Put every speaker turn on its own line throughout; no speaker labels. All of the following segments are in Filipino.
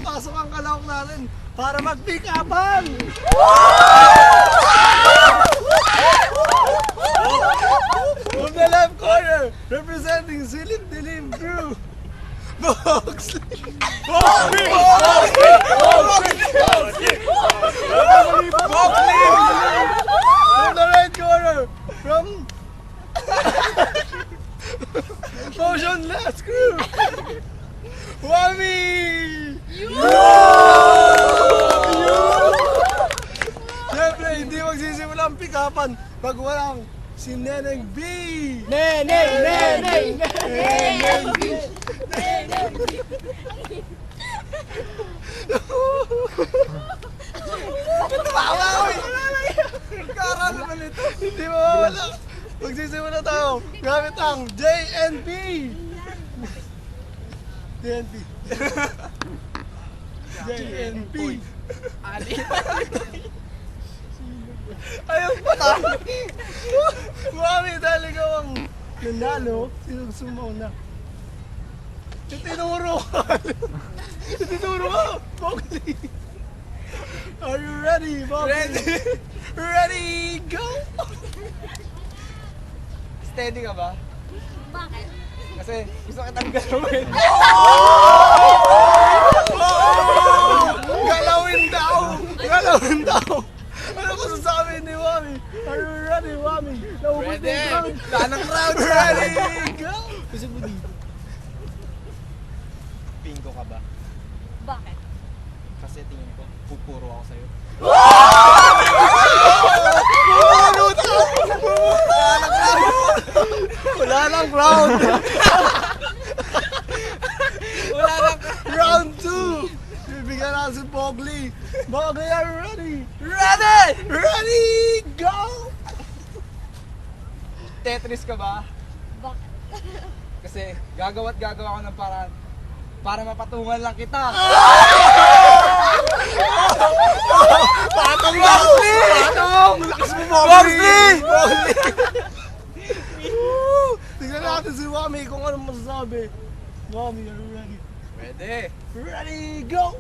pasok ang kalawak natin para mag-pick-upan! From the left corner, representing Silip Dilim Crew, Boxley! From the right corner, from Motionless Crew, Wami! Siyempre, hindi magsisimula ang pick-upan pag walang si Neneng B! Neneng B! Tumawa ko eh! Karal naman ito! Hindi mawawala! Magsisimula tayo gamit ang JNP! JNP! JNP! Ayaw pa tayo! Mami, dahil ikaw ang nanalo, sino gusto mo na? Tinuro ka! Tinuro ka! Bogli! Are you ready, Bogli? Ready! Ready, go!
Steady ka ba?
Bakit?
Kasi gusto kitang galawin.
Galawin daw! Galawin daw! Ano ko sasabihin ni Wami? Are you ready, Wami? Naubos na yung crowd!
Lanang crowd!
Ready, go!
Gusto mo dito? Bingo ka ba?
Bakit?
Kasi tingin ko, pupuro ako sa'yo.
Wala lang round!
Wala lang!
Round 2! Bibigyan natin si Bogli! Bogli, are you ready?
Ready!
Ready, go!
Tetris ka ba?
Bakit?
Kasi gagawa ko ng paraan para mapatungan lang kita.
Patong Bogli! Patong! Lakas mo, Bogli! Bogli! Tingnan natin si Wami kung ano masasabi. Wami, are you ready?
Ready!
Ready, go!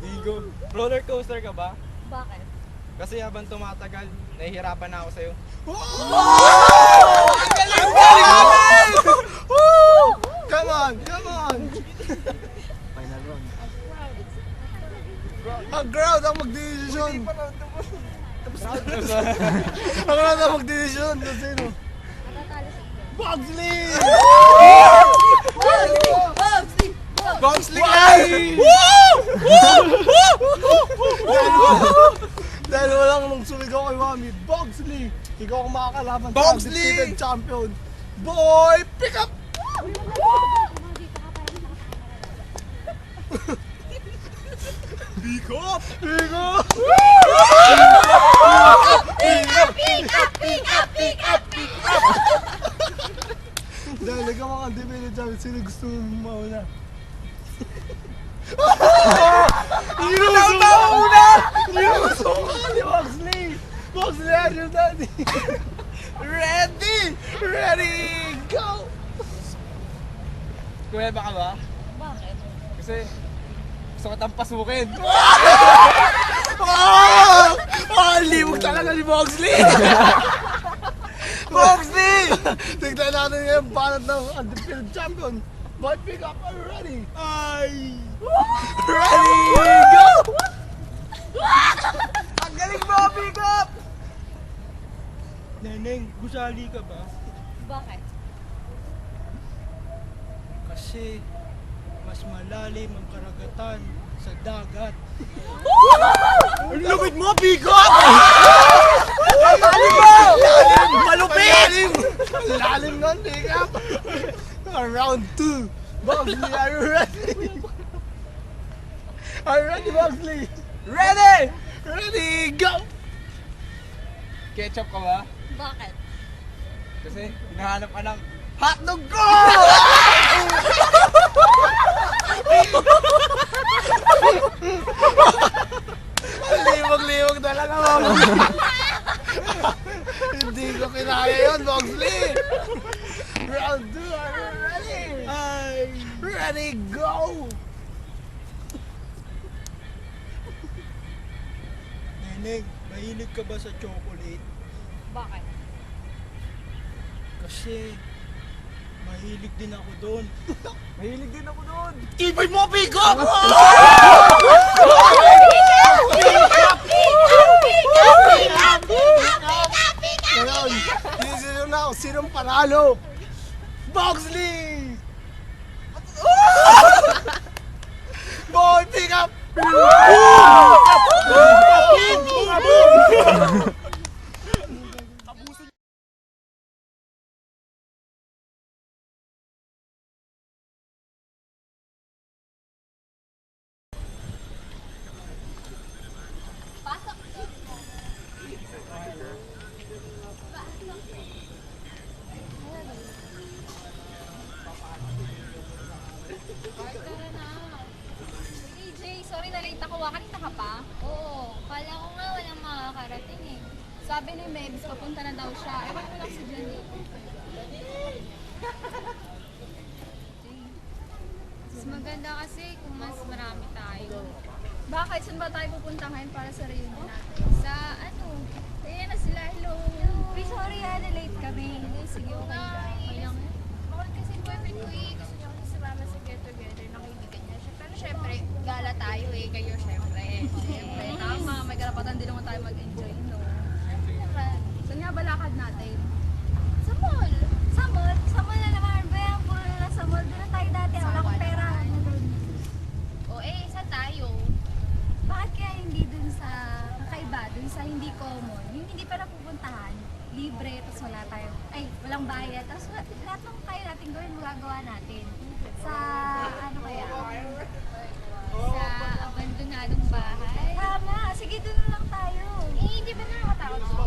Bingo. Roller coaster ka ba?
Bakit?
Kasi habang tumatagal, nahihirapan na ako sa'yo.
Ang galing! Galing! Woo! Come on! Come on!
Final round.
Ang crowd ang magdedesisyon! Ang crowd ang magdedesisyon! Kung sino?
Matatalo sa inyo.
Bogli!
Boxy!
Boxley!
Dahil walang nung sumigaw kay Wami, Bogsley! Ikaw ang makakalaban sa
Bogsley!
undefeated champion. Boy, pick up! Pick up! Pick up! Dahil ikaw ang undefeated champion, sino gusto mo mauna? Inuso ka muna! Inuso ka ni Bogsley! Bogsley, are you ready? Ready! Ready, go!
Kuweba ka ba?
Bakit?
Kasi gusto kitang pasukin.
Limog talaga ni Bogsley! Bogsley! Tignan natin ngayon banat ng undefeated champion. Boy, pick up, are you ready? Ay! Ready, go!
Ang galing mo, pick up!
Neneng, gusali ka ba?
Bakit?
Kasi mas malalim ang karagatan sa dagat. Ang lupit mo, pick up! Lalim mo! Malupit! Lalim nun, pick up! Round 2. Bogsley, are you ready? Are you ready, Bogsley?
Ready!
Ready, go!
Ketchup ka ba?
Bakit?
Kasi hinahanap ka ng hotdog ko!
Limog-limog talaga, Bogsley. Hindi ko kinaya yun, Bogsley. Round 2, are you ready? Ay! Ready! ready, go!
Neneng, mahilig ka ba sa chocolate?
Bakit?
Kasi mahilig din ako doon.
Mahilig din ako doon.
Tibay mo, pick up! Ngayon, sino na ako? Sinong panalo? Boxley! Boy, pick up!
Pasok. AJ, sorry na late ako. Kanina ka pa? Oo. Kala ko nga walang makakarating eh. Sabi ni Mebs, papunta na daw siya. Ewan ko lang si Jenny. Mas maganda kasi kung mas marami tayo. Bakit? Saan ba tayo pupunta ngayon para sa reunion natin? Sa ano? Ayan na sila. Hello. Uy, sorry na-late kami. Hindi, sige. Okay lang. Okay lang. Bakit kasi yung boyfriend ko eh. Gusto niya kasi sumama sa get-together ng kaibigan niya. Pero syempre, gala tayo eh. Kayo syempre. Syempre. Tama. May karapatan din naman tayo mag-enjoy, no? Saan nga ba lakad natin? Sa mall. Sa mall? Sa mall na naman. Ba, puro na sa mall. Doon na tayo dati. Wala akong pera. O saan tayo? Bakit kaya hindi dun sa kakaiba, dun sa hindi common, yung hindi pa napupuntahan, libre, tapos wala tayo, walang bayad, tapos lahat ng kaya natin gawin, magagawa natin. Sa, ano kaya? Sa abandonadong bahay. Tama, sige dun na lang tayo. Hindi ba nakakatakot ko?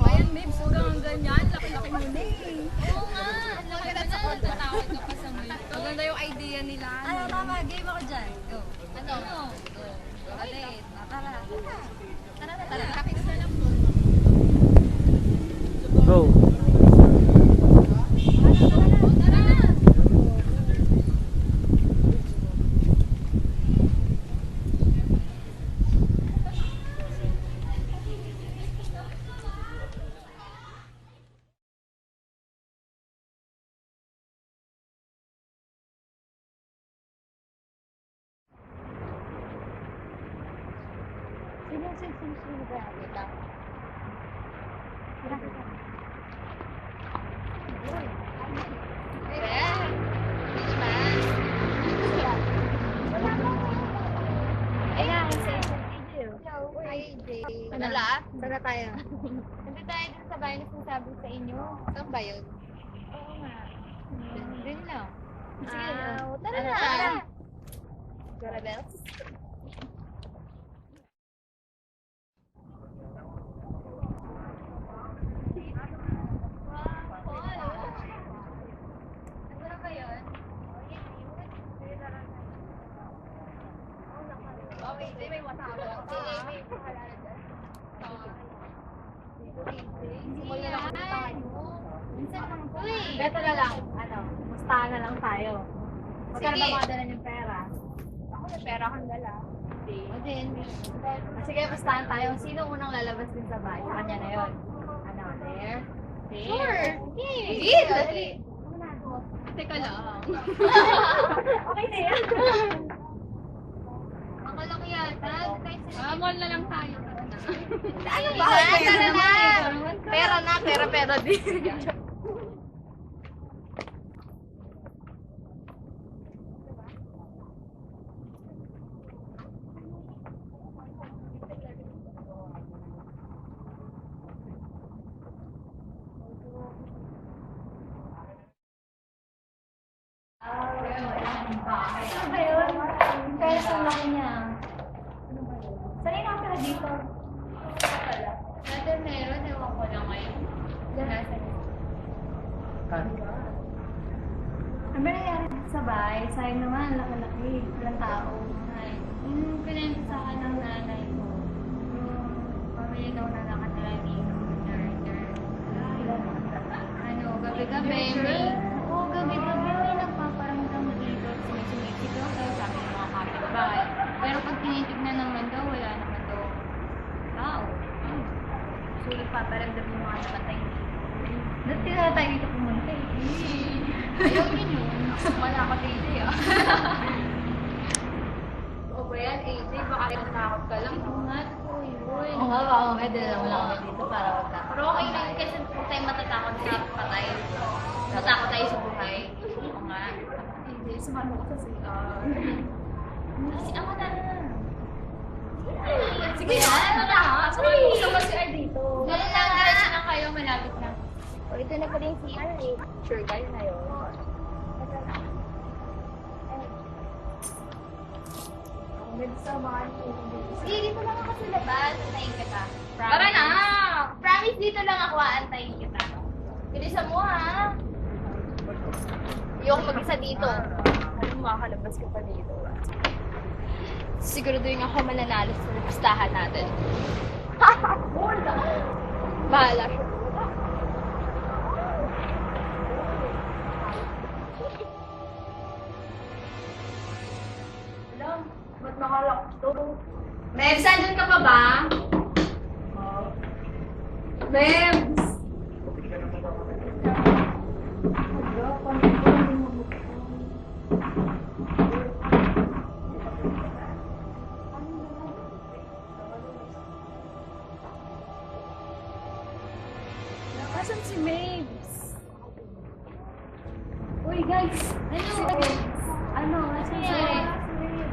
Bayan, Mibs, huwag kang ganyan, laki-laki mo na eh. Oo nga, ang laki na natatakot ka pa sa multo. Maganda yung idea nila. Ano, tama, game ako dyan. Go. Ano? Go. Alin, tara. Tara na, tara. Kapit na lang po.
Go.
Tara na. Sino ba yan? Wait lang. Ano la? Sana tayo. Nandito tayo dun sa bahay na sinasabi sa inyo. Saan ba yun? Oo nga. Dun lang. Sige, tara na. Tara, Bells. Ano ba yun? Okay, di may WhatsApp. Okay, may pahalala dyan. Simula lang kami tayo. Minsan lang po eh. Beto na lang, mustahan na lang tayo. Magkano ba makadala niyong pera? Ako may pera kang dala. O din. Sige, mustahan tayo. Sino unang lalabas din sa bahay? Sa kanya na yun. Ano, there? Sure! Yay! Dali! Teka lang. Okay na yan. Ang malaki yata. Mall na lang tayo. Ano ba? Pera na! Pera na, pera din. Ano ba yun? Kaya sa laki niya. Sanay na pala dito. Dati meron, ewan ko na ngayon. Nasa ano ba nangyari sa bahay? Sayang naman, laki-laki. Walang tao. Yung pinento sa akin ng nanay ko, yung pamilya daw na nakatira dito. Gabi-gabi may... Oo, gabi-gabi may nagpaparamdam dito. Sumisumisi paparamdam mo nga naman tayo. Ba't kaya tayo dito pumunta eh? Ayaw yun yun. Wala ako sa AJ ah. O ba yan, AJ? Baka natakot ka lang. Oo nga, totoo yun. Oo nga, baka mamaya dinala mo lang kami dito para wag ka. Pero okay na yun kasi kung tayo matatakot sa patay. Matakot tayo sa buhay. Oo nga. AJ, sumano ko sa CR. Kasi ako na. Sige na, ano na? Gusto ko CR dito. Ganun lang, diretso lang kayo, malapit na. O, ito na pala yung CR eh. Sure kayo na yun. Sige, dito lang ako sa labas. Antayin kita. Tara na! Promise, dito lang ako aantayin kita. Bilisan mo ha. Ayoko mag-isa dito. Alam mo, makalabas ka pa dito. Siguraduhin ako mananalo sa listahan natin. Bahala siya. Alam, ba't nakalak to? Mem, sandun ka pa ba? Mem!